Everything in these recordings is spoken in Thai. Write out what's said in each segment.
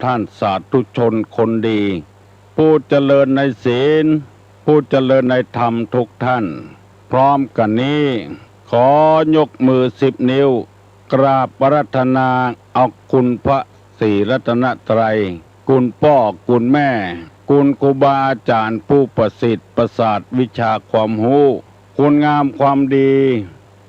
ท่านสาธุชนคนดีผู้เจริญในศีลผู้เจริญในธรรมทุกท่านพร้อมกันนี้ขอยกมือ10 นิ้วกราบอาราธนาเอาคุณพระศรีรัตนตรัยคุณพ่อคุณแม่คุณครูบาอาจารย์ผู้ประสิทธิ์ประสาทวิชาความรู้คุณงามความดี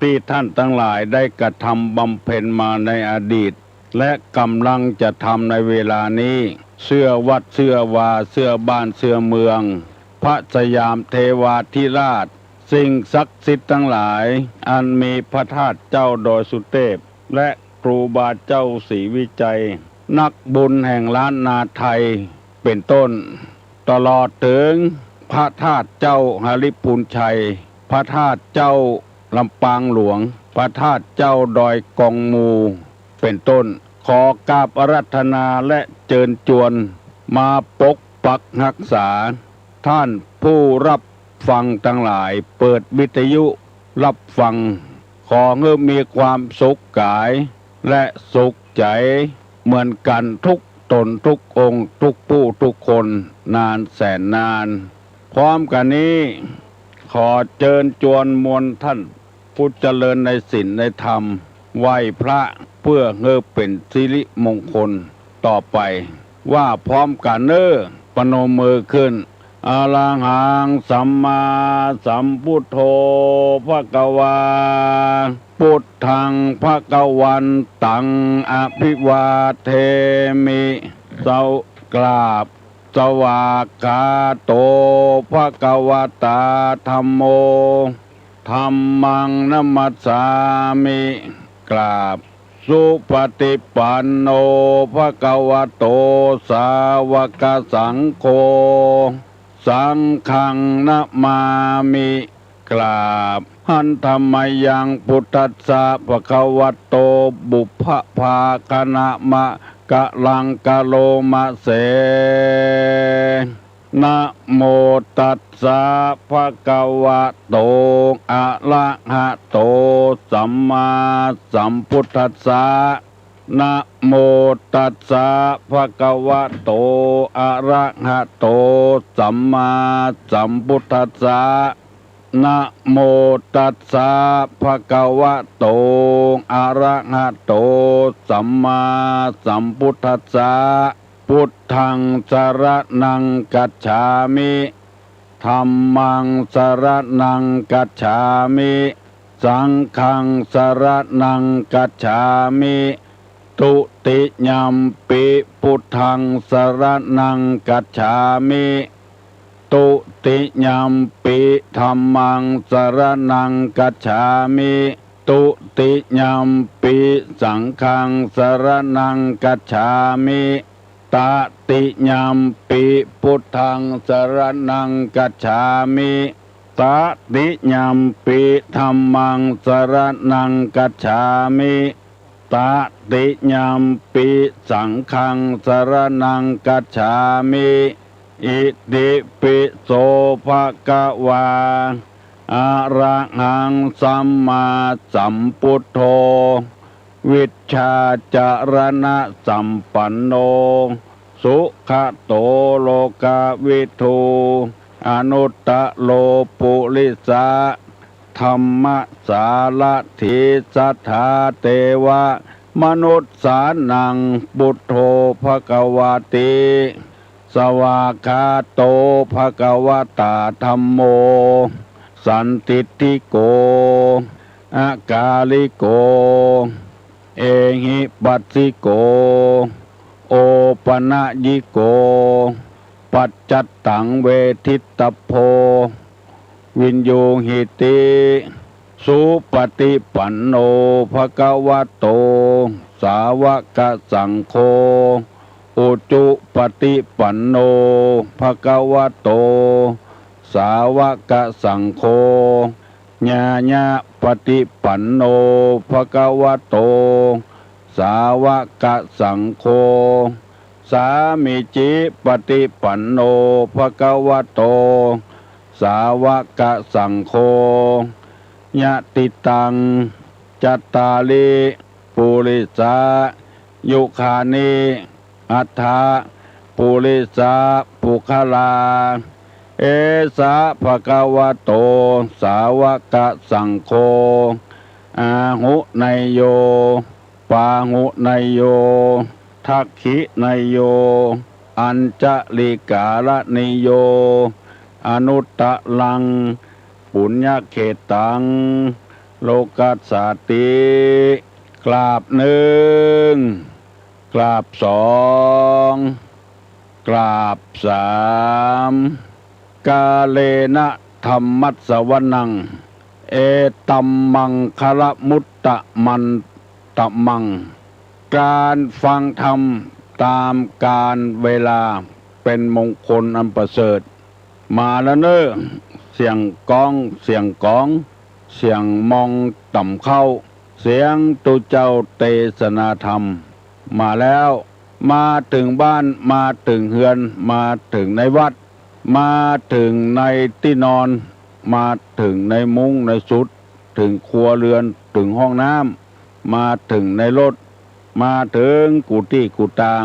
ที่ท่านทั้งหลายได้กระทำบำเพ็ญมาในอดีตและกำลังจะทำในเวลานี้เสื้อวัดเสื้อวาเสื้อบ้านเสื้อเมืองพระสยามเทวาธิราชสิ่งศักดิ์สิทธิ์ทั้งหลายอันมีพระธาตุเจ้าดอยสุเทพและครูบาเจ้าศรีวิจัยนักบุญแห่งล้านนาไทยเป็นต้นตลอดถึงพระธาตุเจ้าหฤปุญชัยพระธาตุเจ้าลำปางหลวงพระธาตุเจ้าดอยกองมูเป็นต้นขอกราบอาราธนาและเชิญชวนมาปกปักรักษาท่านผู้รับฟังทั้งหลายเปิดวิทยุรับฟังขอให้มีความสุขกายและสุขใจเหมือนกันทุกตนทุกองค์ทุกผู้ทุกคนนานแสนนานพร้อมกันนี้ขอเชิญชวนมวลท่านผู้เจริญในศีลในธรรมไหว้พระเพื่อให้เป็นสิริมงคลต่อไปว่าพร้อมกันปนมมือขึ้นอะระหังสัมมาสัมพุทโธภควาพุทธังภวันตังอภิวาเทมิเจ้ากราบสวากขาโตภควตาธัมโมธัมมังนัมมัสสามิกราบสุปฏิปันโนภควโตสาวกสังโฆสังฆังนะมามิกราบหันธรรมยังพุทธัสสะภควโตบุพภาคณะมะกะลังกะโลมะเสนะโมตัสสะภะคะวะโตอะระหะโตสัมมาสัมพุทธัสสะนะโมตัสสะภะคะวะโตอะระหะโตสัมมาสัมพุทธัสสะนะโมตัสสะภะคะวะโตอะระหะโตสัมมาสัมพุทธัสสะพุทธังสรณังกัจฉามิธัมมังสรณังกัจฉามิสังฆังสรณังกัจฉามิตุติยัมปิพุทธังสรณังกัจฉามิตุติยัมปิธัมมังสรณังกัจฉามิตุติยัมปิสังฆังสรณังกัจฉามิตติยัมปิพุทธังสรณังกัจฉามิตติยัมปิธัมมังสรณังกัจฉามิตติยัมปิสังฆังสรณังกัจฉามิอิติปิโสภะคะวาอะระหังสัมมาสัมพุทโธวิชชาจารณะสัมปันโนสุขโตโลกวิทูอนุตตโลปุริสะธรรมสารถิสัทธาเทวะมนุษย์สานังพุทโธภควติสวากขาโตภควตาธัมโมสันติติโกอากาลิโกเอหิปัสสิโกโอปนะยิโกปัจจัตตังเวทิตโพวินโยหิติสุปฏิปันโนภควโตสาวกสังโฆอุจุปฏิปันโนภควโตสาวกสังโฆญาญาปฏิปันโนภควโตสาวกสังโฆสามิจิปฏิปันโนภควโตสาวกสังโฆญาติตังจัตตาลิปุริสายุคานิ อัฏฐาปุริสาปุคลาเอสะภะคะวะโตสาวกสังโฆอาหุไนโยปาหุไนโยทักขิไนโยอัญจลิกาลนิโยอนุตตะลังปุญญเขตังโลกัสสาติกราบหนึ่งกราบสองกราบสามกาเลนะธรรมัสสวนังเอตัมมังคละมุตตะมันตะมังการฟังธรรมตามการเวลาเป็นมงคลอันประเสริฐมาแล้วเนอะเสียงก้องเสียงก้องเสียงมองต่ำเข้าเสียงตุเจ้าเทศนาธรรมมาแล้วมาถึงบ้านมาถึงเฮือนมาถึงในวัดมาถึงในที่นอนมาถึงในมุ้งในสุดถึงครัวเรือนถึงห้องน้ำมาถึงในรถมาถึงกุฏิกุฏาง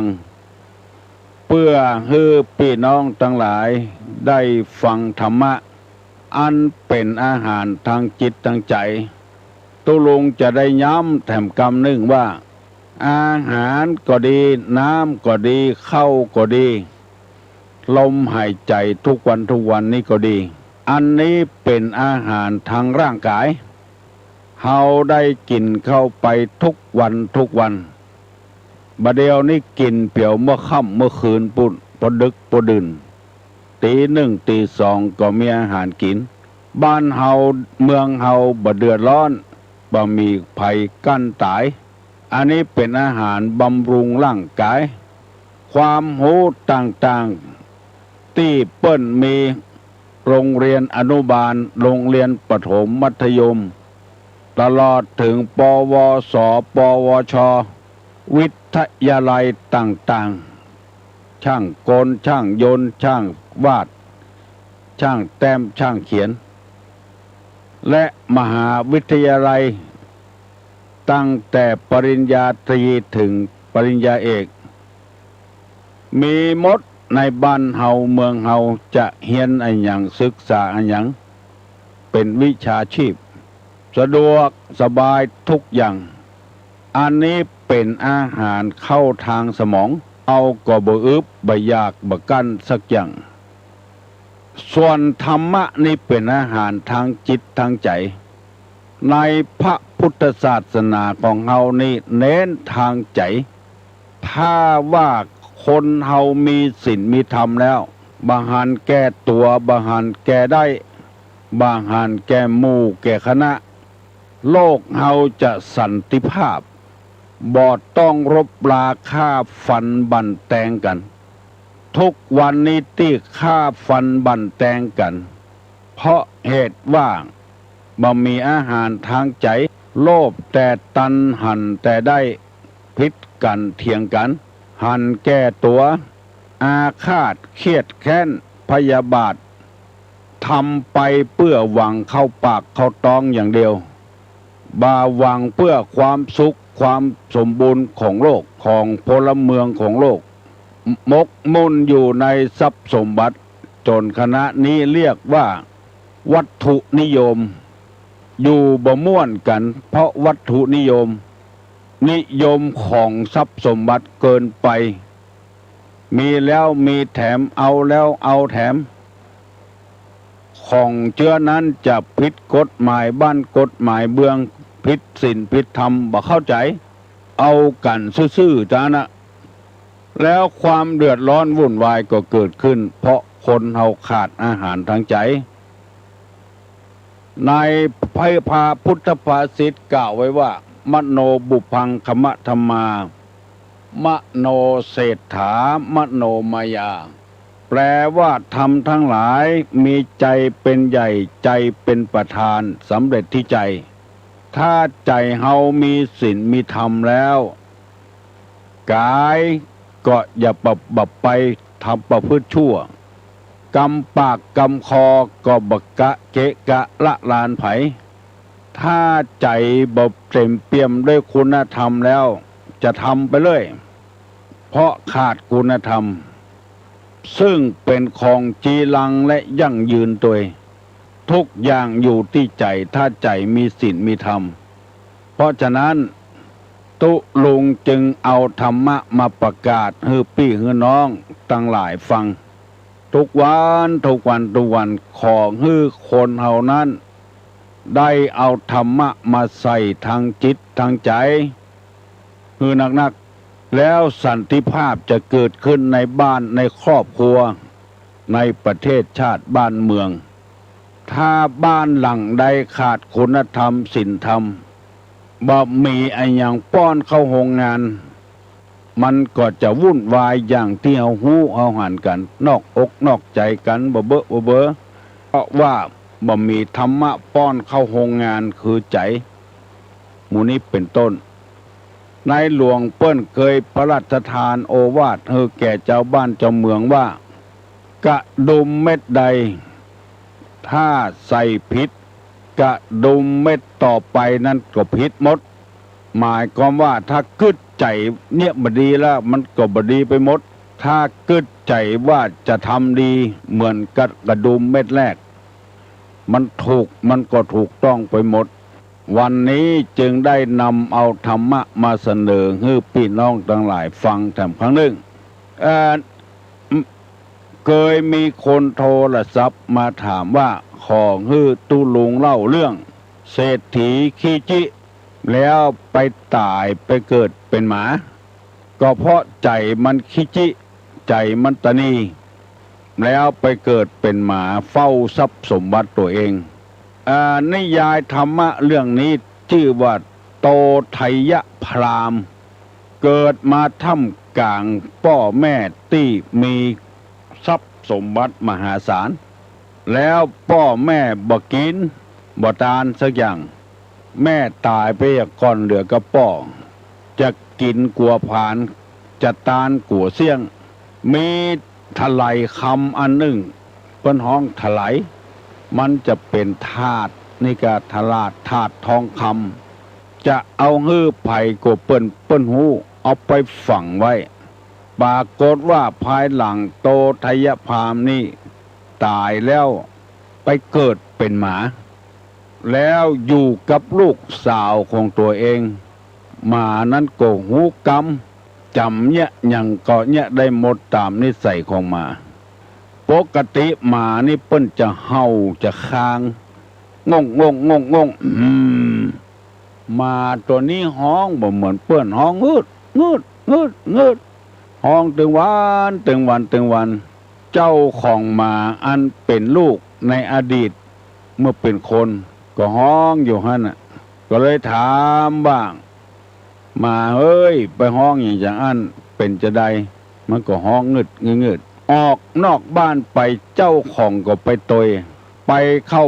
เพื่อให้พี่น้องทั้งหลายได้ฟังธรรมะอันเป็นอาหารทางจิตทางใจตุลุงจะได้ย้ำแถมกำหนึ่งว่าอาหารก็ดีน้ำก็ดีข้าวก็ดีลมหายใจทุกวันนี้ก็ดีอันนี้เป็นอาหารทางร่างกายเฮาได้กินเข้าไปทุกวันบัดเดียวนี้กินเปี่ยวเมื่อค่ำเมื่อคืนปุ่นพอดึกพอดื่นตีหนึ่งตีสองก็มีอาหารกินบ้านเฮาเมืองเฮาบ่เดือดร้อนบ่มีภัยกั้นตายอันนี้เป็นอาหารบำรุงร่างกายความรู้ต่างๆที่เปิ้นมีโรงเรียนอนุบาลโรงเรียนประถมมัธยมตลอดถึงปวสปวชวิทยาลัยต่างๆช่างกลช่างยนต์ช่างวาดช่างแต้มช่างเขียนและมหาวิทยาลัยตั้งแต่ปริญญาตรีถึงปริญญาเอกมีหมดในบ้านเฮาเมืองเฮาจะเรียนอันหยังศึกษาอันหยังเป็นวิชาชีพสะดวกสบายทุกอย่างอันนี้เป็นอาหารเข้าทางสมองเอาก็บ่อึบบ่อยากบ่กั้นสักอย่างส่วนธรรมะนี่เป็นอาหารทางจิตทางใจในพระพุทธศาสนาของเฮานี่เน้นทางใจถ้าว่าคนเฮามีศีลมีธรรมแล้วบางหันแก้ตัวบางหันแก้ได้บางหันแก้หมู่แก้คณะโลกเฮาจะสันติภาพบ่ต้องรบราฆ่าฟันบั่นแตงกันทุกวันนี้ที่ฆ่าฟันบั่นแตงกันเพราะเหตุว่าบ่มีอาหารทางใจโลภแต่ตัณหันแต่ได้พิษกันเถียงกันหันแก้ตัวอาฆาตเครียดแค้นพยาบาททำไปเพื่อหวังเข้าปากเข้าท้องอย่างเดียวบ่หวังเพื่อความสุขความสมบูรณ์ของโลกของพลเมืองของโลกมกมุ่นอยู่ในทรัพย์สมบัติจนคณะนี้เรียกว่าวัตถุนิยมอยู่บ่ม่วนกันเพราะวัตถุนิยมของทรัพย์สมบัติเกินไปมีแล้วมีแถมเอาแล้วเอาแถมของเชื้อนั้นจะผิดกฎหมายบ้านกฎหมายเมืองผิดศีลผิดธรรมบ่เข้าใจเอากันซื่อๆจ้านะแล้วความเดือดร้อนวุ่นวายก็เกิดขึ้นเพราะคนเฮาขาดอาหารทางใจในพระพุทธภาษิตกล่าวไว้ว่ามโนบุพังคมะธรรมามโนเศรษฐามโนมายาแปลว่าธรรมทั้งหลายมีใจเป็นใหญ่ใจเป็นประธานสำเร็จที่ใจถ้าใจเฮามีศีลมีธรรมแล้วกายก็อย่าบับไปทำประพฤติชั่วกำปากกำคอก็บักกะเกะกะละลานไผถ้าใจบ่เต็มเปี่ยมด้วยคุณธรรมแล้วจะทำไปเลยพ เพราะขาดคุณธรรมซึ่งเป็นของจีรังและยั่งยืนตัวทุกอย่างอยู่ที่ใจถ้าใจมีศีลมีธรรมเพราะฉะนั้นตุลุงจึงเอาธรรมะมาประกาศให้พี่ให้น้องตั้งหลายฟังทุกวันขอให้คนเฮานั้นได้เอาธรรมะมาใส่ทางจิตทางใจคือนักๆแล้วสันติภาพจะเกิดขึ้นในบ้านในครอบครัวในประเทศชาติบ้านเมืองถ้าบ้านหลังใดขาดคุณธรรมศีลธรรมบ่มีไอ้อย่างป้อนเข้าโรงงานมันก็จะวุ่นวายอย่างที่เอาหูเอาหันกันนอกอกนอกใจกันบ่เบ้อเพราะว่าบ่มีธรรมะป้อนเข้าโรงงานคือใจหมู่นี้เป็นต้นในหลวงเปิ้นเคยพระราชทานโอวาทให้แก่เจ้าบ้านเจ้าเมืองว่ากระดุมเม็ดใดถ้าใส่พิษกระดุมเม็ดต่อไปนั้นก็พิษหมดหมายความว่าถ้ากึดใจเนี่ยบดีแล้วมันก็บดีไปหมดถ้ากึดใจว่าจะทำดีเหมือนกับกระดุมเม็ดแรกมันก็ถูกต้องไปหมดวันนี้จึงได้นำเอาธรรมะมาเสนอให้พี่น้องทั้งหลายฟังแถมครั้งหนึ่งเคยมีคนโทรศัพท์มาถามว่าขอให้ตุลุงเล่าเรื่องเศรษฐีขี้จิแล้วไปตายไปเกิดเป็นหมาก็เพราะใจมันขี้จิใจมันตนีแล้วไปเกิดเป็นหมาเฝ้าทรัพย์สมบัติตัวเองนิยายธรรมะเรื่องนี้ชื่อว่าโตไทยพรามเกิดมาท่ามกลางพ่อแม่ที่มีทรัพย์สมบัติมหาศาลแล้วพ่อแม่บ่กินบ่ทานสักอย่างแม่ตายไปก่อนเหลือกับพ่อจะกินกัวผานจะตานกัวเสี่ยงมีถลายคำอันหนึ่งเปิ้นห้องถลายมันจะเป็นธาตุนี่ก็ถลาดธาตุทองคำจะเอาฮื้อไผ่กบเปิ้นหูเอาไปฝังไว้ปรากฏว่าภายหลังโตไทยพามนี่ตายแล้วไปเกิดเป็นหมาแล้วอยู่กับลูกสาวของตัวเองหมานั้นก็หูกำจำเนี่ยยังก็เนี่ยได้หมดตามนิสัยของหมาปกติหมานี่เปิ้นจะเห่าจะคางงงหมาตัวนี้ห้องบ่เหมือนเปิ้นห้องงืดห้องตึงวันเจ้าของหมาอันเป็นลูกในอดีตเมื่อเป็นคนก็ห้องอยู่หั่นน่ะก็เลยถามบ้างมาเฮ้ยไปห้องอย่างอันเป็นจะได้มันก็ห้องงึดออกนอกบ้านไปเจ้าของก็ไปตยไปเข้า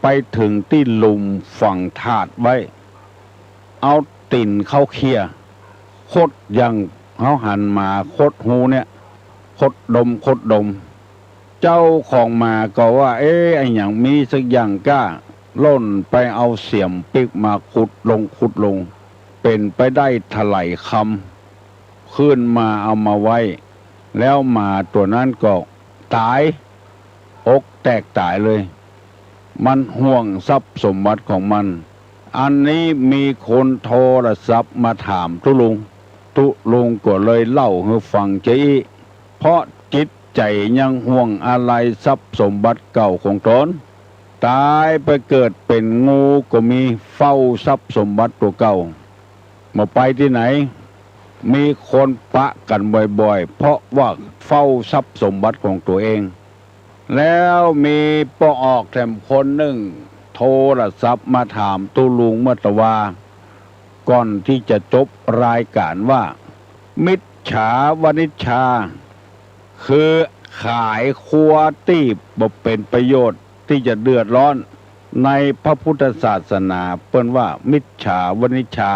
ไปถึงที่หลุมฝังถาดไว้เอาติ่นเข้าเคลียคดยังเขาหันมาคดหูเนี่ยคดดมเจ้าของมาก็ว่าไอ้อย่างมีสักอย่างกล้าล่นไปเอาเสียมปิกมาขุดลงเป็นไปได้ถลายคำขึ้นมาเอามาไว้แล้วหมาตัวนั้นก็ตายอกแตกตายเลยมันห่วงทรัพย์สมบัติของมันอันนี้มีคนโทรศัพท์มาถามตุลุงก็เลยเล่าให้ฟังจี้เพราะจิตใจยังห่วงอะไรทรัพย์สมบัติเก่าของตนตายไปเกิดเป็นงูก็มีเฝ้าทรัพย์สมบัติตัวเก่ามาไปที่ไหนมีคนปะกันบ่อยๆเพราะว่าเฝ้าทรัพย์สมบัติของตัวเองแล้วมีป้อออกแถมคนหนึ่งโทรศัพท์มาถามตุลุงเมื่อตะวาก่อนที่จะจบรายการว่ามิจฉาวณิชชาคือขายครัวที่บ่เป็นประโยชน์ที่จะเดือดร้อนในพระพุทธศาสนาเปิ้นว่ามิจฉาวณิชชา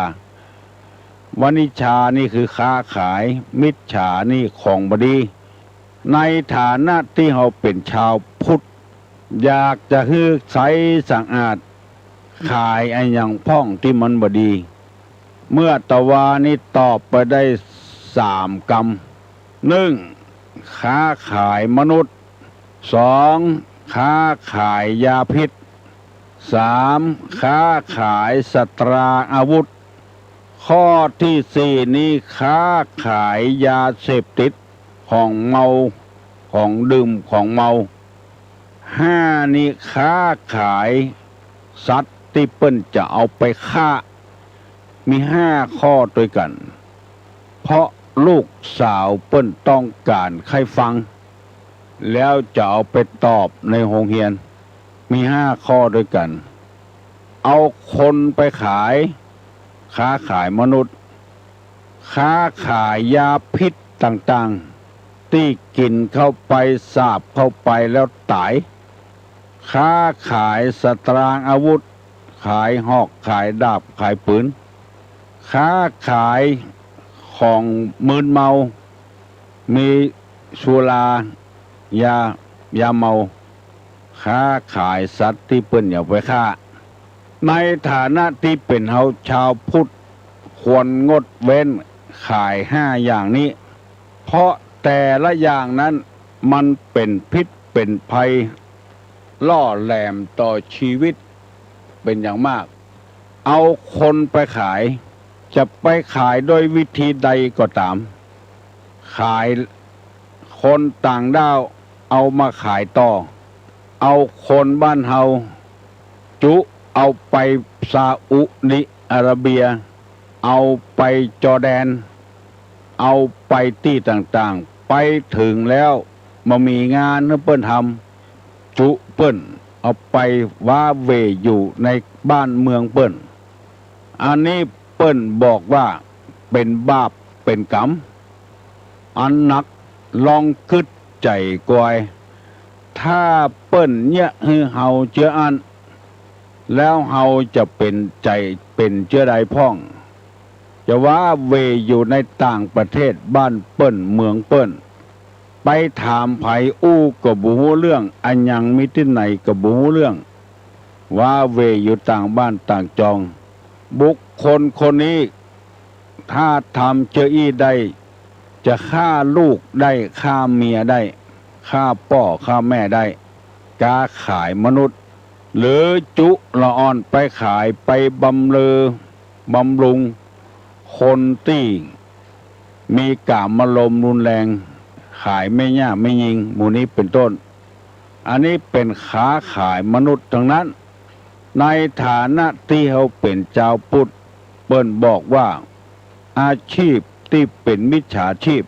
วณิชชานี่คือค้าขายมิจฉานี่ของบดีในฐานะที่เราเป็นชาวพุทธอยากจะให้ใสสะอาดขายอย่างพ่องที่มันบดีเมื่อตะวานี่ตอบไปได้ 3 กรรม 1. ค้าขายมนุษย์ 2. ค้าขายยาพิษ 3. ค้าขายสัตราอาวุธ ข้อที่ 4นี้ค้าขายยาเสพติดของเมาของดื่มของเมา 5. นี้ค้าขายสัตว์ที่เปิ้นจะเอาไปฆ่ามี 5 ข้อด้วยกัน เพราะลูกสาวเปิ้นต้องการใครฟังแล้วจะเอาไปตอบในโรงเรียนมี 5 ข้อด้วยกันเอาคนไปขายค้าขายมนุษย์ค้าขายยาพิษต่างๆที่กินเข้าไปสาบเข้าไปแล้วตายค้าขายสตรางอาวุธขายหอกขายดาบขายปืนค้าขายของมึนเมามีสุรายาเมาค้าขายสัตว์ที่เปิ้นอย่าไปฆ่าในฐานะที่เป็นเฮาชาวพุทธควรงดเว้นขาย5 อย่างนี้เพราะแต่ละอย่างนั้นมันเป็นพิษเป็นภัยล่อแหลมต่อชีวิตเป็นอย่างมากเอาคนไปขายจะไปขายโดยวิธีใดก็ตามขายคนต่างด้าวเอามาขายต่อเอาคนบ้านเฮาจุเอาไปซาอุดิอาระเบียเอาไปจอร์แดนเอาไปที่ต่างๆไปถึงแล้วมามีงานเปิ้นทำจุเปิ้นเอาไปว่าเวอยู่ในบ้านเมืองเปิ้นอันนี้เปิ้นบอกว่าเป็นบาปเป็นกรรมอันหนักลองคิดใจกวยถ้าเปิ้นเนี่ยฮือเฮาเชื่ออันแล้วเฮาจะเป็นใจเป็นเชื่อใดพ้องจะว่าเวอยู่ในต่างประเทศบ้านเปิ้นเมืองเปิ้นไปถามไผอู้ก็บ่ฮู้เรื่องอันยังมีที่ไหนก็บ่ฮู้เรื่องว่าเวอยู่ต่างบ้านต่างจองบุคคลคนนี้ถ้าทำเจออี้ได้จะฆ่าลูกได้ฆ่าเมียได้ฆ่าพ่อฆ่าแม่ได้กาขายมนุษย์หรือจุละอ่อนไปขายไปบำเรอบำรุงคนที่มีกามารมณ์รุนแรงขายไม่ยากไม่ยิงหมู่นี้เป็นต้นอันนี้เป็นค้าขายมนุษย์ทั้งนั้นในฐานะที่เขาเป็นเจ้าพุทธเปิ้นบอกว่าอาชีพที่เป็นมิจฉาชีพ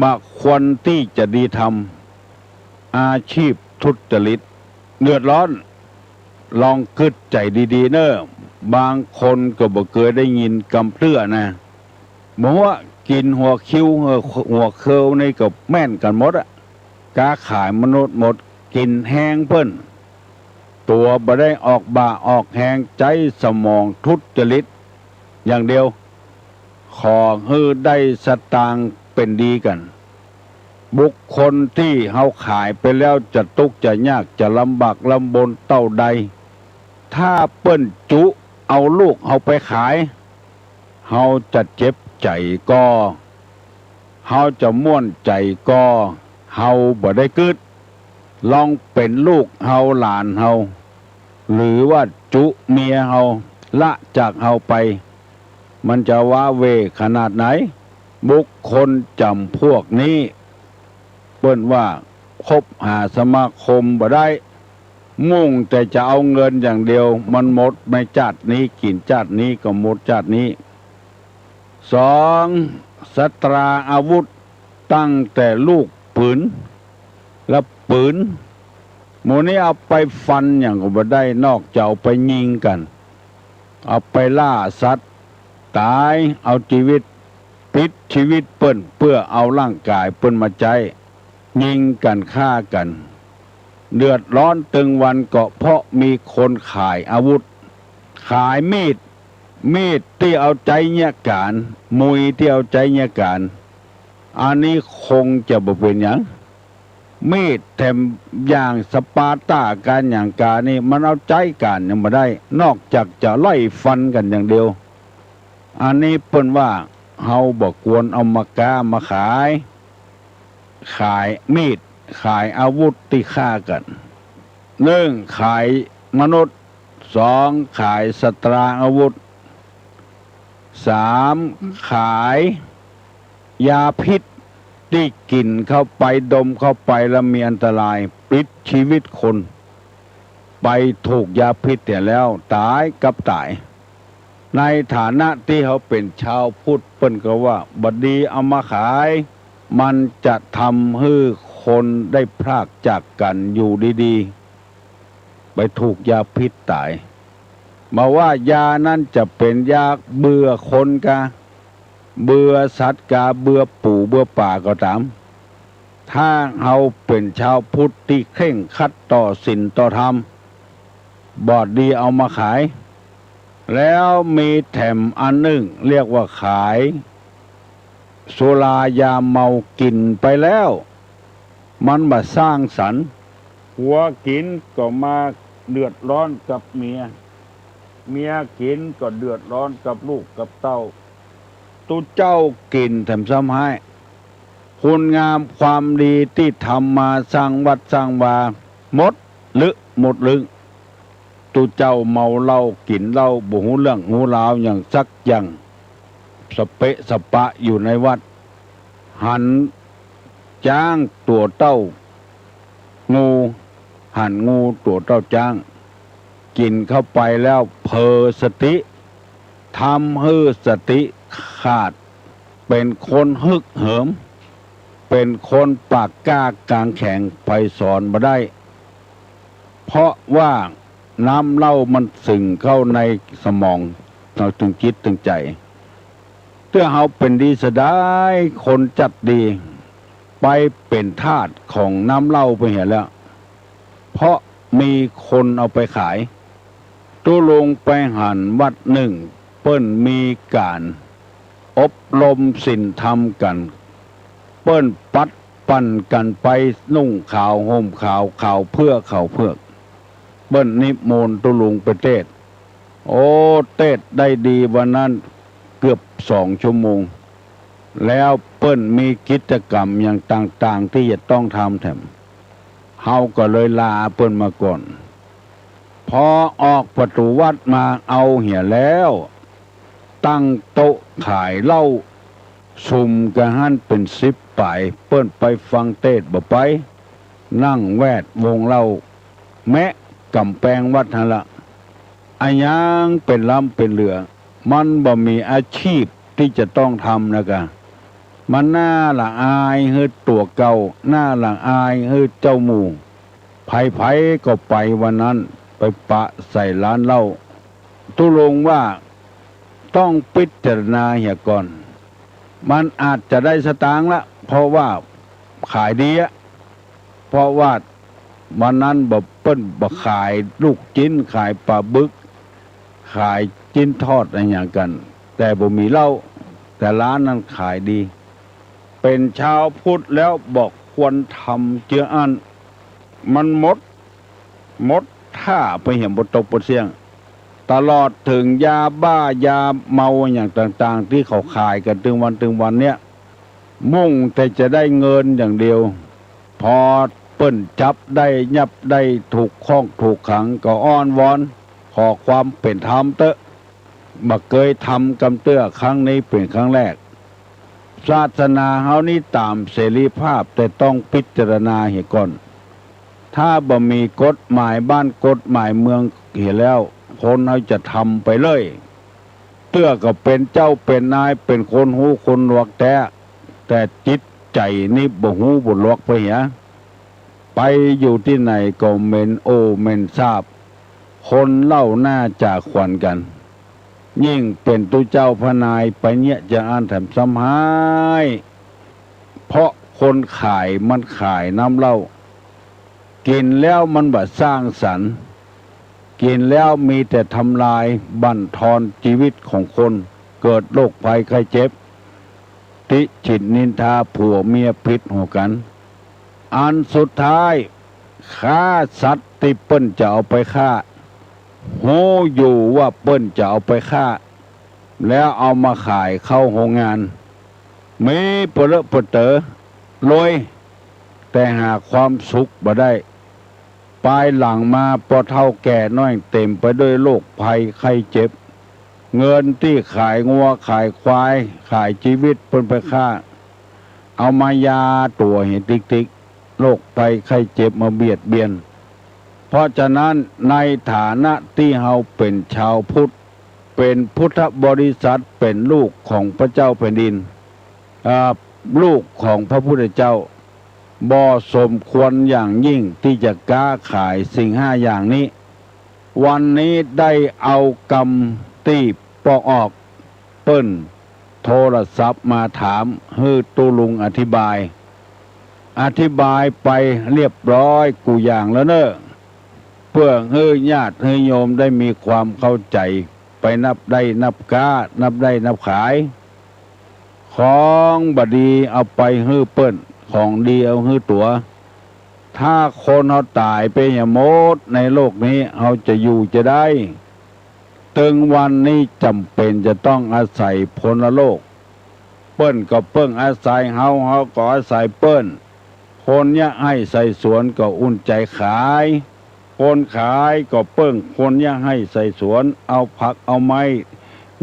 มาควรที่จะดีทำอาชีพทุจริตเดือดร้อนลองคิดใจดีๆเนอะบางคนก็บ่เคยได้ยินกำเตื้อนะบอกว่ากินหัวคิ้วหัวเคิวนี่ก็แม่นกันหมดอะกาขายมนุษย์หมดกินแห้งเพิ่นตัวบ่ได้ออกบ่าออกแหงใจสมองทุจริตอย่างเดียวขอให้ได้สตางค์เป็นดีกันบุคคลที่เฮาขายไปแล้วจะทุกข์จะยากจะลำบากลำบนเต้าใดถ้าเปิ้นจุเอาลูกเฮาไปขายเฮาจะเจ็บใจก็เฮาจะม่วนใจก็เฮาบ่ได้กึดลองเป็นลูกเฮาหลานเฮาหรือว่าจุเมียเฮาละจากเฮาไปมันจะว้าเวขนาดไหนบุคคลจำพวกนี้เปิ้นว่าคบหาสมาคมบ่ได้มุ่งแต่จะเอาเงินอย่างเดียวมันหมดในชาตินี้กินชาตินี้ก็หมดชาตินี้ 2. สตราอาวุธตั้งแต่ลูกปืนและปืนหมู่นี้เอาไปฟันอย่างก็บ่ได้นอกจากเอาไปยิงกันเอาไปล่าสัตว์ตายเอาชีวิตปิดชีวิตเปิ้นเพื่อเอาร่างกายเปิ้นมาใจยิงกันฆ่ากันเดือดร้อนตึงวันก็เพราะมีคนขายอาวุธขายมีดที่เอาใจเนี่ยการมุยที่เอาใจเนี่ยการอันนี้คงจะบ่เป็นหยังมีดแถมอย่างสปาร์ตาการอย่างการนี่มันเอาใจกันยังบ่ได้นอกจากจะไล่ฟันกันอย่างเดียวอันนี้เปิ้นว่า เฮาบอกควรเอามากามาขายมีดขายอาวุธที่ฆ่ากันหนึ่งขายมนุษย์สองขายสตราอาวุธสามขายยาพิษที่กินเข้าไปดมเข้าไปแล้วมีอันตรายปิดชีวิตคนไปถูกยาพิษเนี่ยแล้วตายกับตายในฐานะที่เขาเป็นชาวพุทธเปิ้นก็ว่าบัดดีเอามาขายมันจะทำให้คนได้พรากจากกันอยู่ดีๆไปถูกยาพิษตายมาว่ายานั้นจะเป็นยาเบื่อคนกะเบื่อสัตว์กะเบื่อปู่เบื่อป่าก็ตามถ้าเราเป็นชาวพุทธที่เคร่งครัดต่อศีลต่อธรรมบอดดีเอามาขายแล้วมีแถมอันหนึ่งเรียกว่าขายสุรายาเมากินไปแล้วมันมาสร้างสรรค์หัวกินก็มาเดือดร้อนกับเมียกินก็เดือดร้อนกับลูกกับเต้าตุเจ้ากินแถมซ้ำให้คุณงามความดีที่ทำมาสร้างวัดสร้างวาหมดลึงตุเจ้าเมาเหล้ากินเหล้าบ่ฮู้เรื่องฮู้ราวอย่างสักอย่างสเปะสปะอยู่ในวัดหันจ้างตัวเต้างูหันงูตัวเต้าจ้างกินเข้าไปแล้วเผลอสติทำให้สติขาดเป็นคนฮึกเหิมเป็นคนปากกล้ากลางแข็งไปสอนมาได้เพราะว่าน้ำเหล้ามันสึ่งเข้าในสมองเราถึงจิตถึงใจเพื่อเขาเป็นดีสดายคนจัดดีไปเป็นทาสของน้ำเหล้าไปเห็นแล้วเพราะมีคนเอาไปขายตู้ลงไปหันวัดหนึ่งเปิ้นมีการอบรมศีลธรรมกันเปิ้นปัดปั่นกันไปนุ่งขาวห่มขาวเพื่อเปิ้นนิมนต์ตุลุงไปเทศโอ้เทศได้ดีวันนั้นเกือบ2 ชั่วโมงแล้วเปิ้นมีกิจกรรมอย่างต่างๆที่จะต้องทำแถมเฮาก็เลยลาเปิ้นมาก่อนพอออกประตูวัดมาเอาเหี่ยแล้วตั้งโต๊ะขายเหล้าซุ่มกะหันเป็น10 ป่ายเปิ้นไปฟังเทศบ่ไปนั่งแวดวงเหล้าแมะกำแพงวัดนั่นละอันยังเป็นลำเป็นเรือมันบ่มีอาชีพที่จะต้องทำนะกะมันน่าละอายเฮือตัวเก่าน่าละอายเฮือเจ้าหมู่ไผก็ไปวันนั้นไปปะใส่ร้านเหล้าตุลงว่าต้องพิจารณาเหี่ยก่อนมันอาจจะได้สตางค์ละเพราะว่าขายดีอะเพราะว่าวันนั้นบ่เปิ้นบ่ขายลูกชิ้นขายปลาบึกขายจิ้นทอดอะไรอย่างกันแต่บ่มีเหล้าแต่ร้านนั้นขายดีเป็นชาวพุทธแล้วบอกควรทำเจืออันมันหมดท่าไปเห็นบ่ตกบ่เสี่ยงตลอดถึงยาบ้ายาเมาอย่างต่างๆที่เขาขายกันถึงวันเนี้ยมุ่งแต่จะได้เงินอย่างเดียวพอเปิ้นจับได้ยับได้ถูกข้องถูกขังก็อ้อนวอนขอความเป็นธรรมเตอะบ่เคยทำกำเตื้อครั้งนี้เป็นครั้งแรกศาสนาเฮานี่ตามเสรีภาพแต่ต้องพิจารณาให้ก่อนถ้าบ่มีกฎหมายบ้านกฎหมายเมืองเห็นแล้วคนเขาจะทำไปเลยเตื้อก็เป็นเจ้าเป็นนายเป็นคนหูคนหลวกแต่จิตใจนี่บ่หูบ่หลวกไปเหียไปอยู่ที่ไหนก็เมนโอเมนทราบคนเล่าหน้าจากขวัญกันยิ่งเป็นตุเจ้าพนายไปเนี่ยจะอ่านแถมซ้ำหายเพราะคนขายมันขายน้ำเหล้ากินแล้วมันบ่สร้างสรรค์กินแล้วมีแต่ทำลายบั่นทอนชีวิตของคนเกิดโรคภัยไข้เจ็บติฉินนินทาผัวเมียพิษหัวกันอันสุดท้ายฆ่าสัตว์ที่เปิ้นจะเอาไปฆ่าโหอยู่ว่าเปิ้นจะเอาไปฆ่า แล้วเอามาขายเข้าโรงงานมีเปรอะเปรอะเต๋อรวยแต่หาความสุขบ่ได้ปลายหลังมาพอเฒ่าแก่น้อยเต็มไปด้วยโรคภัยไข้เจ็บเงินที่ขายงัวขายควายขายชีวิตเพิ่นไปค่าเอามายาตัวเห็นติ๊กๆโรคภัยไข้เจ็บมาเบียดเบียนเพราะฉะนั้นในฐานะที่เฮาเป็นชาวพุทธเป็นพุทธบริษัทเป็นลูกของพระเจ้าแผ่นดินลูกของพระพุทธเจ้าบ่สมควรอย่างยิ่งที่จะกล้าขายสิ่งห้าอย่างนี้วันนี้ได้เอากรรมที่ปอกออกเปิ้นโทรศัพท์มาถามให้ตุลุงอธิบายไปเรียบร้อยกูอย่างแล้วเนอะเพื่อให้ญาติให้โยมได้มีความเข้าใจไปนับได้นับก้านับได้นับขายของบดีเอาไปให้เปิ้นของดีเอาให้ตัวถ้าคนเขาตายไปอย่างมดในโลกนี้เขาจะอยู่จะได้ถึงวันนี้จำเป็นจะต้องอาศัยพลโลกเปิ้นก็เปิ้งอาศัยเฮาก็อาศัยเปิ้นคนยะให้ใส่สวนก็อุ่นใจขายคนขายก็เปิ้งคนยะให้ใส่สวนเอาผักเอาไม้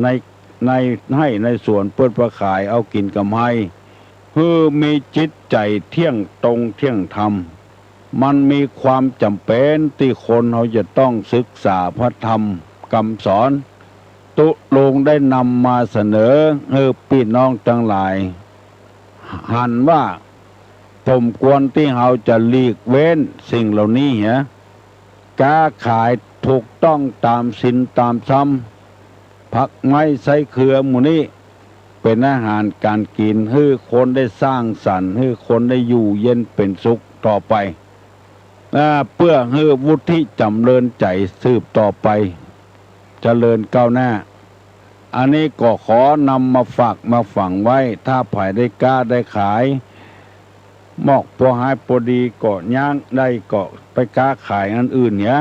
ในให้ในสวนเปิ้นประขายเอากินกำไรคือมีจิตใจเที่ยงตรงเที่ยงธรรมมันมีความจำเป็นที่คนเขาจะต้องศึกษาพระธรรมคำสอนตุลงได้นำมาเสนอให้พี่น้องทั้งหลายหันว่าผมควรที่เราจะหลีกเว้นสิ่งเหล่านี้เหรอค้าขายถูกต้องตามศีลตามธรรมผักไม้ไส้เครือหมู่นี้เป็นอาหารการกินให้คนได้สร้างสรรค์ให้คนได้อยู่เย็นเป็นสุขต่อไปเพื่อให้วุฒิจำเริญใจสืบต่อไปเจริญก้าวหน้าอันนี้ก็ขอนำมาฝากมาฝังไว้ถ้าไผ่ได้กล้าได้ขายหมอกพอหายพอดีก็ย่างได้ก็ไปกล้าขายอันอื่นเนี่ย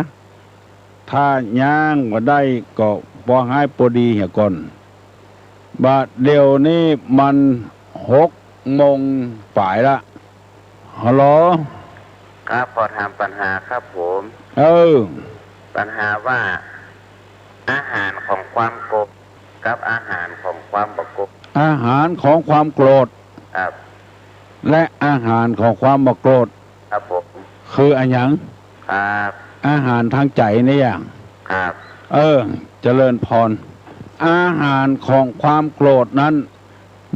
ถ้าย่างก็ได้ก็พอหายพอดีเหี่ยก่อนบาดเดี๋ยวนี้มัน6 โมงฝ่ายละฮัลโหลครับพอทำปัญหาครับผมปัญหาว่าอาหารของความโกรธกับอาหารของความบกบอาหารของความโกรธครับและอาหารของความบกโกรธครับผมคืออันยังครับอาหารทางใจนี่อย่างครับเจริญพรอาหารของความโกรธนั้น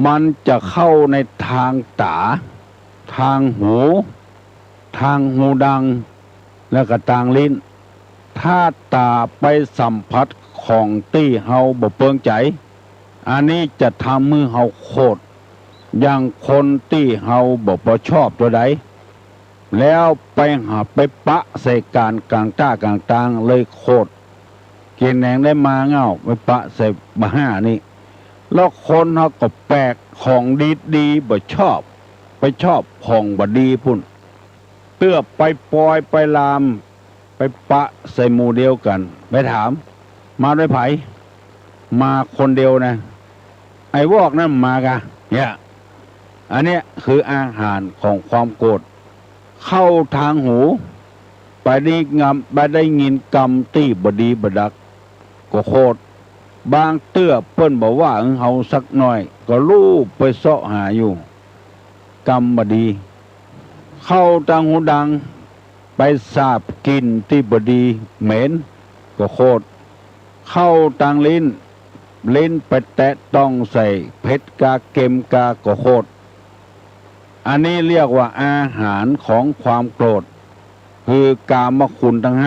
มันจะเข้าในทางตาทางหูดังแล้วก็ทางลิ้นถ้าตาไปสัมผัสของที่เฮาบ่เปิงใจอันนี้จะทำมือเฮาโคตรอย่างคนที่เฮาบ่ชอบตัวใดแล้วไปหาไปปะใส่การกลางต้ากลางตางเลยโคตรกินแหงได้มาเงาไปปะใส่มาห้านี่แล้วคนเฮาก็แปลกของดีบ่ชอบไปชอบของบ่ดีพุ่นเตื้อไปปล่อยไปลามไปปะใส่หมู่เดียวกันไปถามมาด้วยไผมาคนเดียวนะไอ้วอกนั่นมากะเนี่ยอันเนี้ยคืออาหารของความโกรธเข้าทางหูไปได้ยินกรรมที่บดีบดักก็โคตรบางเตื้อเปิ้นบอกว่าเฮาสักหน่อยก็ลูบไปเสาะหาอยู่กรรมบดีเข้าทางหูดังไปสาบกินที่บดีเหม็นก็โคตรเข้าทางลิ้นไปแตะต้องใส่เพชรกาเกมกาก็โคตรอันนี้เรียกว่าอาหารของความโกรธคือกามคุณทั้ง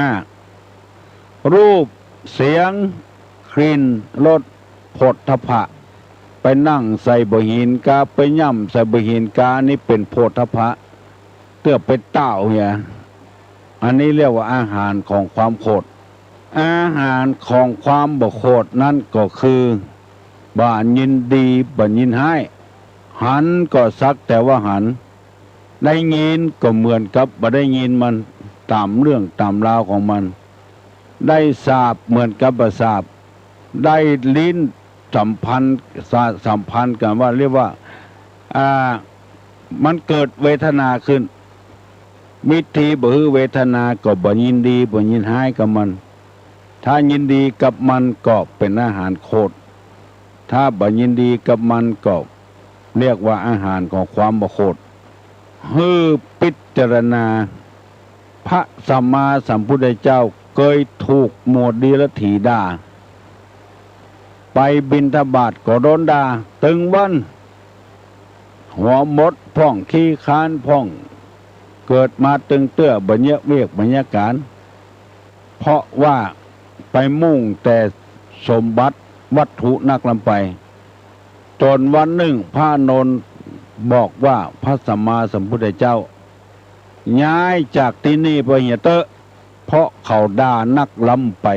5รูปเสียงกลิ่นรสโผฏฐัพพะไปนั่งใส่บหินกาไปย่ำใส่บหินกานี่เป็นโผฏฐัพพะเตื้อไปเต้าเนี่ยอันนี้เรียกว่าอาหารของความโกรธอาหารของความบ่โกรธนั่นก็คือบ่ยินดีบ่ยินให้หันก็สักแต่ว่าหันได้ยินก็เหมือนกับบ่ได้ยินมันตามเรื่องตามราวของมันได้ทราบเหมือนกับบ่ทราบได้ลิ้น สัมพันธ์กันว่าเรียกว่ามันเกิดเวทนาขึ้นมิตรที่บ่ฮือเวทนาก็บ่ยินดีบ่ยินร้ายกับมันถ้ายินดีกับมันก็เป็นอาหารโคตรถ้าบ่ยินดีกับมันก็เรียกว่าอาหารของความบ่โคตรฮือพิจารณาพระสัมมาสัมพุทธเจ้าเคยถูกหมวดดีละถีด่าไปบิณฑบาตก็โดนด่าตึงวันหัวมดพ่องขี้ค้านพ่องเกิดมาตึงเตื้อบัญญัติเวกบัญญัติการเพราะว่าไปมุ่งแต่สมบัติวัตถุนักลำไปจนวันหนึ่งพระนนท์บอกว่าพระสัมมาสัมพุทธเจ้าย้ายจากที่นี่ไปเหียเตอะเพราะเขาด่านักล้ำไป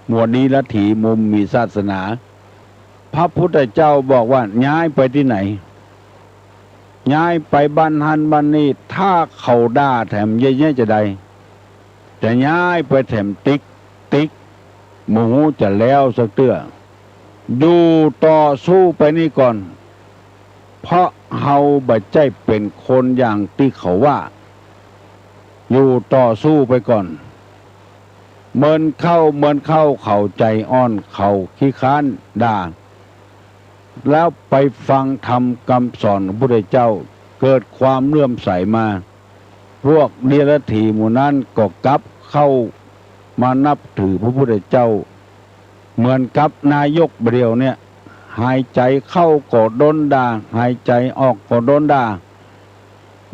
หมวดนี้ละถีมุมมีศาสนาพระพุทธเจ้าบอกว่าย้ายไปที่ไหนย้ายไปบ้านฮันบ้านนี้ถ้าเขาด่าแถมเย่ๆจะได้จะย้ายไปแถมติ๊กหมูจะแล้วสักเตื้อดูต่อสู้ไปนี่ก่อนเพราะเฮาบ่ใจเป็นคนอย่างที่เขาว่าอยู่ต่อสู้ไปก่อนเมินเข้าเขาใจอ่อนเขาขี้ค้านด่าแล้วไปฟังธรรมคำสอนของพระพุทธเจ้าเกิดความเลื่อมใสมาพวกเดรัจฉีหมู่นั้นก็กลับเข้ามานับถือพระพุทธเจ้าเหมือนกับนายกเดียวเนี่ยหายใจเข้าก็โดนด่าหายใจออกก็โดนด่า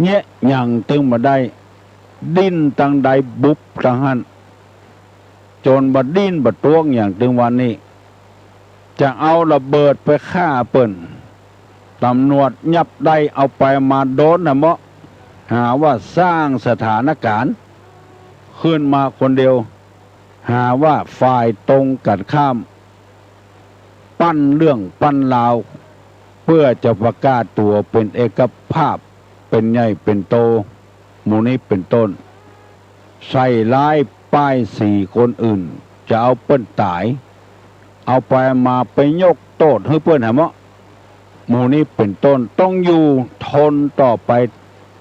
เนี่ยอย่างตึงมาได้ดิ้นตั้งใดบุบตั้งหันจนบัดดิ้นบัดต้วงอย่างตึงวันนี้จะเอาระเบิดไปฆ่าเปิ้นตำรวจยับได้เอาไปมาโดนนะเมาะหาว่าสร้างสถานการณ์ขึ้นมาคนเดียวหาว่าฝ่ายตรงกันข้ามปั้นเรื่องปั้นราวเพื่อจะประกาศตัวเป็นเอกภาพเป็นใหญ่เป็นโตหมู่นี้เป็นต้นใส่ร้ายป้าย4คนอื่นจะเอาเปิ้นตายเอาไปมาไปยกโทษให้เปิ้นหาเมาะหมู่นี้เป็นต้นต้องอยู่ทนต่อไป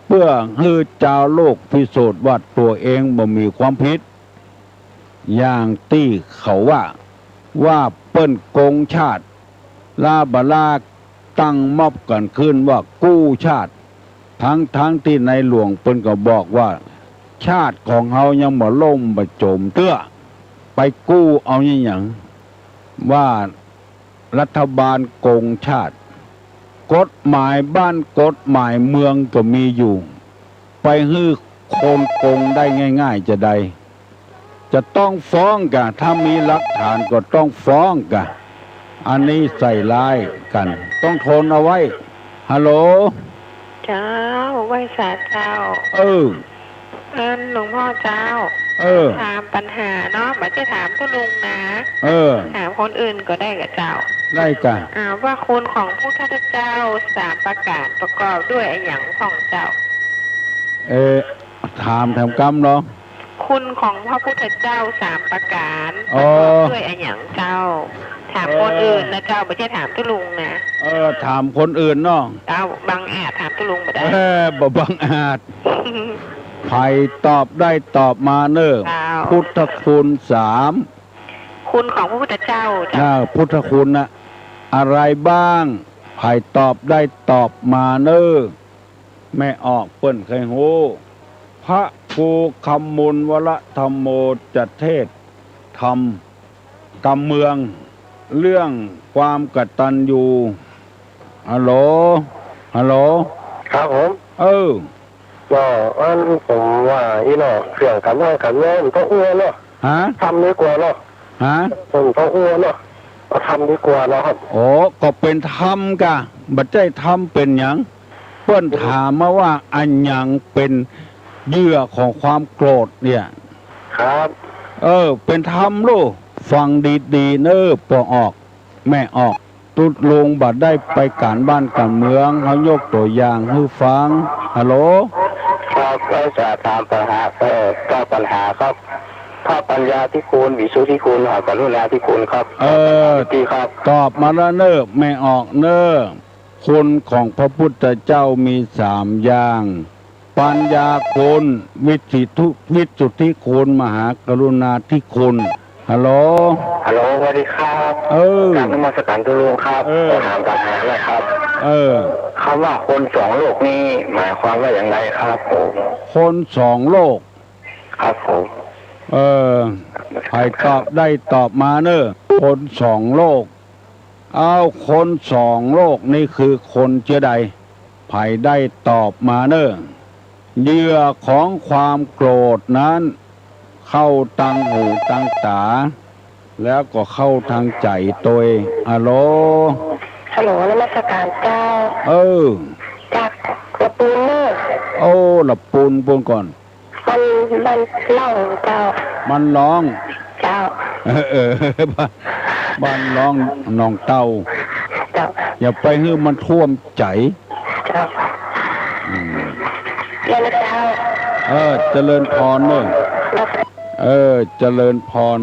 เพื่อให้เจ้าโลกพิสูจน์ว่าตัวเองบ่มีความผิดอย่างที่เขาว่าเปิ้นโกงชาติลาบลาตั้งม็อบกันขึ้นว่ากู้ชาติทั้งที่ในหลวงเปิ้นก็บอกว่าชาติของเฮายังบ่ล่มบ่จมเตื้อไปกู้เอาอย่างว่ารัฐบาลโกงชาติกฎหมายบ้านกฎหมายเมืองก็มีอยู่ไปฮื้อคนโกงได้ง่ายๆจะได้จะต้องฟ้องกันถ้ามีหลักฐานก็ต้องฟ้องกันอันนี้ใส่ร้ายกันต้องทนเอาไว้ฮัลโหลเจ้าไหว้สาเจ้าหลวงพ่อเจ้าถามปัญหาเนาะไม่ใช่ถามตัวลุงนะถามคนอื่นก็ได้กับเจ้าได้กันว่าคุณของพระพุทธเจ้า3ประการประกอบด้วยอะไรอย่างของเจ้าถามกรรมเนาะคุณของพระพุทธเจ้า3ประการประกอบด้วยอะไรอย่างเจ้าถามคนอื่นนะเจ้าไม่ใช่ถามตัวลุงนะถามคนอื่นเนาะบางอาจถามตัวลุงไม่ได้บ่บางอาจใครตอบได้ตอบมาเนอะพุทธคุณ3คุณของพระพุทธเจ้าพุทธคุณนะอะไรบ้างใครตอบได้ตอบมาเนอะแม่ออกเปิ้นเคยโหพระภูคำมุลวรธรรมโมจะเทศธรรมกำเมืองเรื่องความกตัญญูฮัลโหลครับผมก็ผมว่าอีเนาะเสี่ยงกันว่ากันแน่มันต้องอ้วนเนาะทำดีกว่าเนาะผมต้องอ้วนเนาะก็ทำดีกว่าเนาะครับก็เป็นธรรมกะบัดใจธรรมเป็นหยังเปิ้นถามมาว่าอันหยังเป็นเหยื่อของความโกรธเนี่ยครับเป็นธรรมลูกฟังดีๆเนอะปอออกแม่ออกตุดลงบัดได้ไปการบ้านการเมืองเขายกตัวอย่างให้ฟังฮัลโหลครับก็จะตามปัญหาก็ปัญหาครับ พระปัญญาธิคุณวิสุทธิคุณกรุณาธิคุณครับดีครับตอบมาแล้วเนอะไม่ออกเนอะคุณของพระพุทธเจ้ามี3 อย่างปัญญาคุณวิสุทธิคุณมหากรุณาธิคุณฮัลโหลสวัสดีครับกราบนมัสการทุลุงครับถามปัญหาเลยครับคำว่าคน2 โลกนี้หมายความว่าอย่างไรครับผมคน2 โลกครับผมใครตอบได้ตอบมาเนอะคน2 โลกเอาคน2 โลกนี่คือคนเชื้อใดไผ่ได้ตอบมาเนอะเหยื่อของความโกรธนั้นเข้าทางหูทางตาแล้วก็เข้าทางใจตัวฮัลโหลนมัสการเจ้าจากละปูนเนอะละปูนก่อนมันร้องเจ้ามันร้องเจ้าบ้านร้องน้องเต้าอย่าไปให้มันท่วมใจเจ้าเจ้าเจริญพรเนอะเจริญพร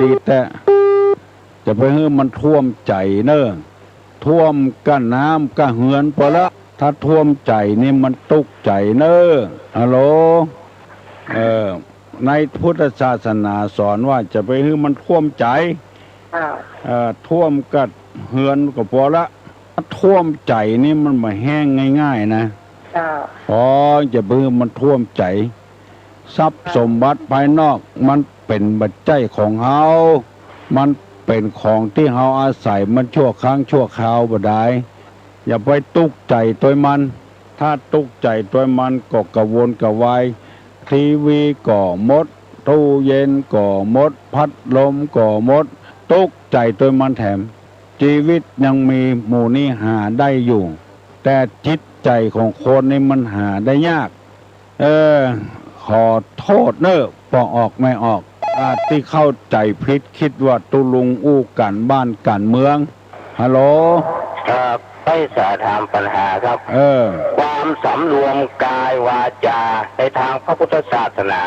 ดีแต่จะไปให้มันท่วมใจเนอะท่วมก้นน้ำก้นเหือนพอละถ้าท่วมใจนี่มันตุกใจเนอะฮัลโหลในพุทธศาสนาสอนว่าจะไปให้มันท่วมใจท่วมกัดเหือนก็พอละถ้าท่วมใจนี่มันไม่แห้งง่ายๆนะจะไปให้มันท่วมใจทรัพย์สมบัติภายนอกมันเป็นปัจจัยของเฮามันเป็นของที่เฮาอาศัยมันชั่วครั้งชั่วคราวบ่ได้อย่าไปตุกใจตัวมันถ้าตุกใจตัวมันก็กระวนกระวายทีวีก่อมดตู้เย็นก่อมดพัดลมก่อมดตุกใจตัวมันแถมชีวิตยังมีหมู่นี้หาได้อยู่แต่จิตใจของคนนี่มันหาได้ยากขอโทษเนอะพอออกไม่ออกที่เข้าใจผิดคิดว่าตุลุงอู้กันบ้านกันเมืองฮัลโหลไปสาถามปัญหาครับความสำรวมกายวาจาในทางพระพุทธศาสนา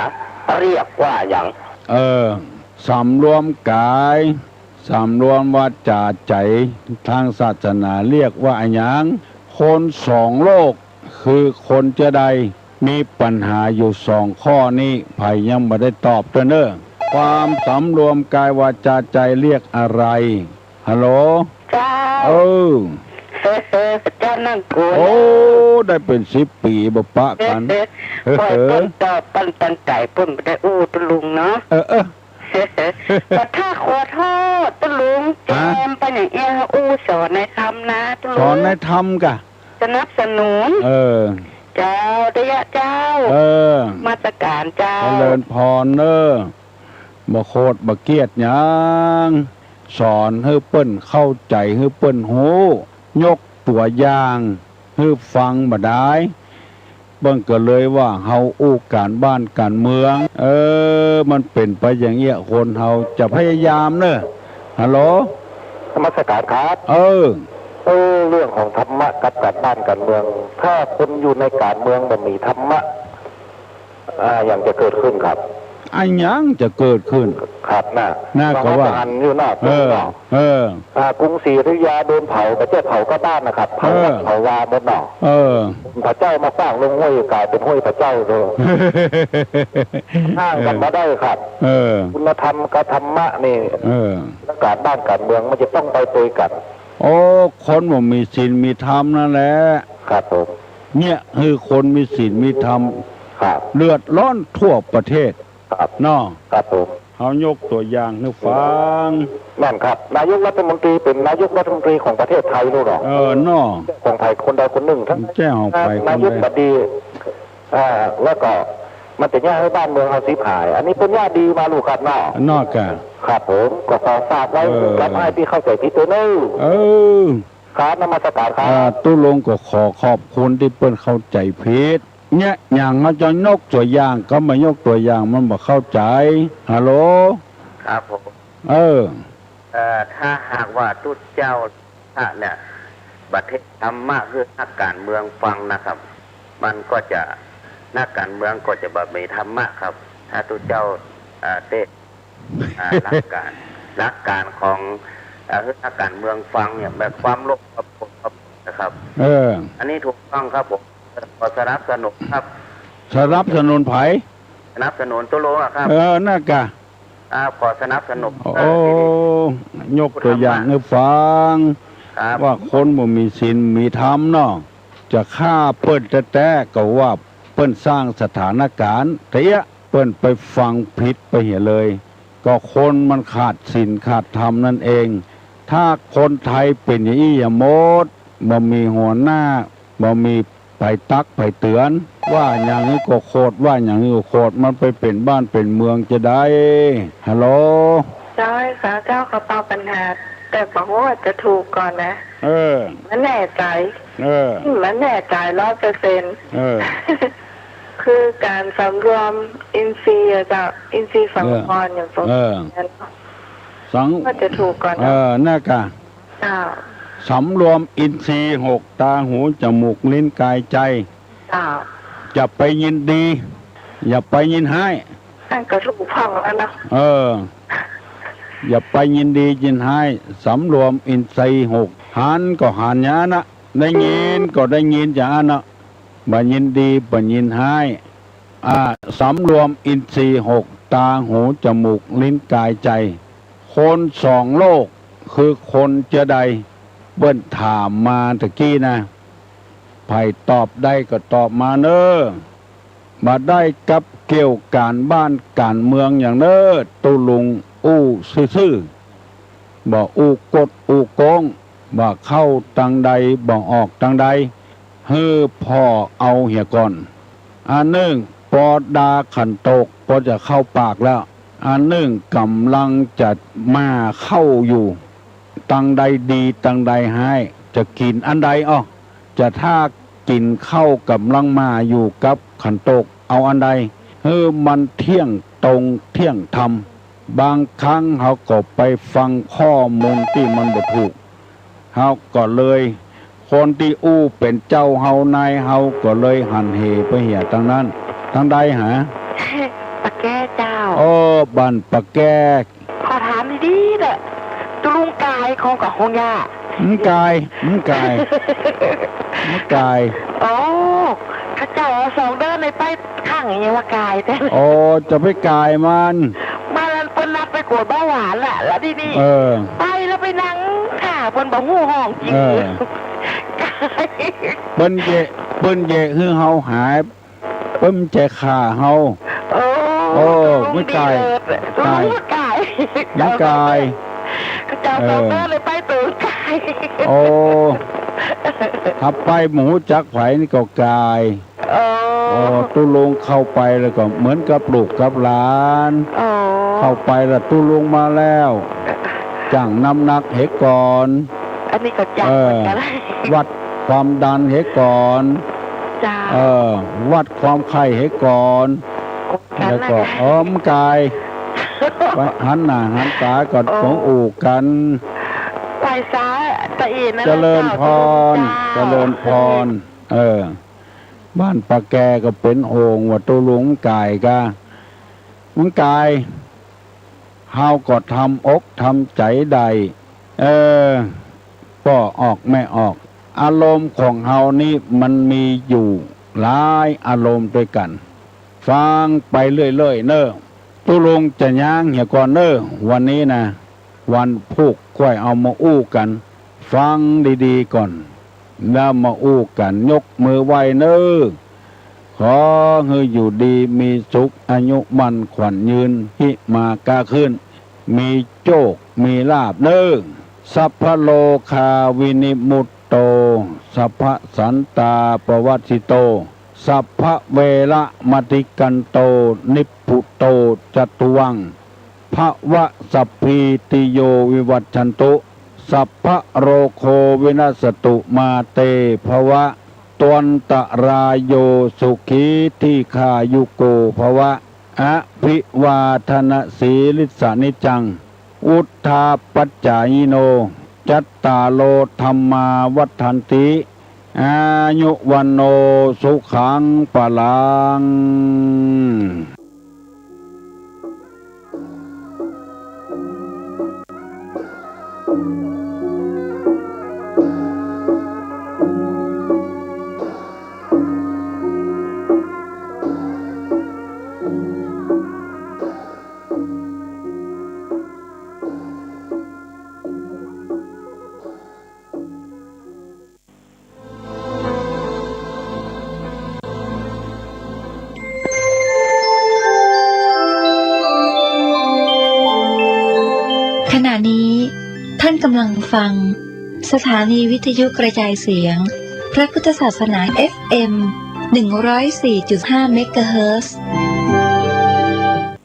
เรียกว่าอย่างสำรวมกายสำรวมวาจาใจทางศาสนาเรียกว่าอย่างคน2 โลกคือคนจะใดมีปัญหาอยู่2 ข้อนี้ไผ่ยังไม่ได้ตอบตัวเนอะความสำรวมกายวาจาใจเรียกอะไรฮัลโหลจ้าเจ้านั่งกูได้เป็น10 ปีบ่ปะกันปล่อยต้นต่อปันใจปุ่นได้อู้ตะลุงเนาะแต่ถ้าขอโทษตะลุงแจมไปอย่างเอี้ยอู้สอนในธรรมนะตะลุงสอนในธรรมกะสนับสนุนเจ้าระยะเจ้ามาตรการเจ้าเจริญพรเนอะบ่โคตรบ่เกียดหยังสอนให้เปิ้นเข้าใจให้เปิ้นหูยกตัวอย่างให้ฟังบ่ได้เบิ่งก็เลยว่าเฮาอู้การบ้านการเมืองมันเป็นไปอย่างเงี้ยคนเฮาจะพยายามเนอะฮัลโหลนมัสการครับเรื่องของธรรมะกับการบ้านการเมืองถ้าคนอยู่ในการเมืองมันมีธรรมะอย่างจะเกิดขึ้นครับยังจะเกิดขึ้นครับน่าก็ว่าอยู่นอกกรุงศรีอยุธยาโดนเผาพระเจ้าเผาก็บ้านนะครับเผาวาบนหนอพระเจ้ามาสร้างลงห้วยกลายเป็นห้วยพระเจ้าเลยห้างกันมาได้ครับคุณธรรมกับธรรมะนี่การบ้านการเมืองมันจะต้องไปตัวกันคนว่ามีศีลมีธรรมนั่นแหละครับผมเนี่ยคือคนมีศีลมีธรรมเลือดร้อนทั่วประเทศนอครับผมเขายกตัวอย่างให้ฟังนั่นครับนายกรัฐมนตรีเป็นนายกรัฐมนตรีของประเทศไทยรู้หรอนอของไทยคนใดคนหนึ่งทั้งแจ้งออกไปนายกบดีแล้วก็มันจะแย่ให้บ้านเมืองเอาสิบหายอันนี้เป็นญาติดีมาลูกครับนอกกันครับผมก็ขอฝากไว้กับไอ้ที่เข้าใจผิดตัวนึงครับนมัสการครับตู้ลงก็ขอขอบคุณที่เปิ้นเข้าใจผิดเนี่ยอย่างเราจะยกตัวอย่างก็มายกตัวอย่างมันบ่เข้าใจฮัลโหลครับผมถ้าหากว่าทุกเจ้าเนี่ยประเทศธรรมะคือนักการเมืองฟังนะครับมันก็จะนักการเมืองก็จะแบบมีธรรมะครับถ้าทุกเจ้า เด็กหลักการของนักการเมืองฟังเนี่ยแบบความโลภครับนะครับอันนี้ถูกต้องครับผมขอสนับสนุนครับสนับสนุนไผสนับสนุนตุลงครับน่ากะขอสนับสนุนยกตัวอย่างให้ฟังว่าคนบ่มีศีลมีธรรมเนาะจะฆ่าเปิ้นแต่ก็ว่าเปิ้นสร้างสถานการณ์เตี้ยเปิ้นไปฟังผิดไปเหียเลยก็คนมันขาดศีลขาดธรรมนั่นเองถ้าคนไทยเป็นอย่างนี้อย่าโมดบ่มีหัวหน้าบ่มีไปตักไปเตือนว่าอย่างนี้ก็โคตรว่าอย่างนี้ก็โคตรมันไปเป็นบ้านเป็นเมืองจะได้ฮัลโหลเจ้าให้สาเจ้าเขาตอบปัญหาแต่บอกว่าจะถูกก่อนนะมันแน่ใจมันแน่ใจ100%คือการสำรวมอินทรีย์จากอินทรีย์สังวรอย่างตรงนั้นว่าจะถูกก่อนน่ากะสำรวมอินทรีย์6ตาหูจมูกลิ้นกายใจอย่าไปยินดีอย่าไปยินให้นั่นก็ถูกพังแล้วนะอย่าไปยินดียินให้สำรวมอินทรีย์6หันก็หันยานะได้ยินก็ได้ยินจานะบ่ยินดีบ่ยินให้สำรวมอินทรีย์6ตาหูจมูกลิ้นกายใจคน2โลกคือคนจะใดเบิ้นถามมาตะกี้นะไผตอบได้ก็ตอบมาเนอมาได้กับเกี่ยวการบ้านการเมืองอย่างเนอตุลุงอู้ซื่อๆบ่อู้กดอู้โกงบ่เข้าตังใดบ่ออกตังใดฮือพ่อเอาเหี่ยก่อนอันหนึ่งปอดาขันตกพอจะเข้าปากแล้วอันหนึ่งกำลังจะมาเข้าอยู่ตังใดดีตังใดให้จะกินอันใดจะถ้ากินเข้ากำลังมาอยู่กับขันตกเอาอันใดมันเที่ยงตรงเที่ยงธรรมบางครั้งเขาก็ไปฟังข้อมูลที่มันบ่ถูกเขาก็เลยคนที่อู้เป็นเจ้าเฮานายเฮาก็เลยหันเหไปเหี่ยทั้งนั้นทั้งใดหาปะแก้เจ้าบันปะแก้ขอถามดีๆเด้อตุลุงกายของกับของย่ากายข้าเจ้า2เดินในไปข้างอย่างว่ากายแต่จะไปกายมันเพิ่นนัดไปกวดเบาหวานแหละแล้วดีๆไปแล้วไปนั่งค่ะเพิ่นบ่ฮู้ห้องจริงเปิ้นเย่คือเฮาหายเปิ้นจะฆ่าเฮาไม่กายข้าเจ้า2เดินเลยไปตื่นกายถ้าไปหมูจักไผนี่ก็กายตุลงเข้าไปแล้วก็เหมือนกับลูกกับหลานเข้าไปแล้วตุลงมาแล้วจังน้ำหนักเหกก่อนอันนี้ก็จังวัดความดันเหกก่อนวัดความไข้เหกก่อนแล้วก็มกายไปหันหน้าหันตาก่อนของอู่กันไปซ้ายตะอีนเจริญพรบ้านปะแกก็เป็นโอ่งว่าตุลุงกายกะมึงกายเฮาก็ทำอกทำใจใดก็ออกไม่ออกอารมณ์ของเฮานี่มันมีอยู่หลายอารมณ์ด้วยกันฟังไปเรื่อยๆเนอะตุลุงจะย่างเหี่ยก่อนเนอะวันนี้นะวันพูกค่อยเอามาอู้กันฟังดีๆก่อนแล้วมาอู้กันยกมือไหว้เนอะขอให้อยู่ดีมีสุขอายุมั่นขวัญยืนหิมากาขึ้นมีโชคมีลาภเนอะสัพพโลคาวินิมุตโตสัพพสันตาปวัตสิโตสัพพเวระมติกันโตนิพพุโตจตุวังภวะสัพพิติโยวิวัชชันตุสัพพะโรโควินาสตุมาเตภวะตวันตรายโยสุขีที่ขายุโกภวะอภิวาทนาสีลิสานิจังอุทธาปัจจายโนจัตตาโลธรรมาวัฏันติอายุวันโนสุขังปะลัง กำลังฟังสถานีวิทยุกระจายเสียงพระพุทธศาสนา FM 104.5 เมกะเฮิรตซ์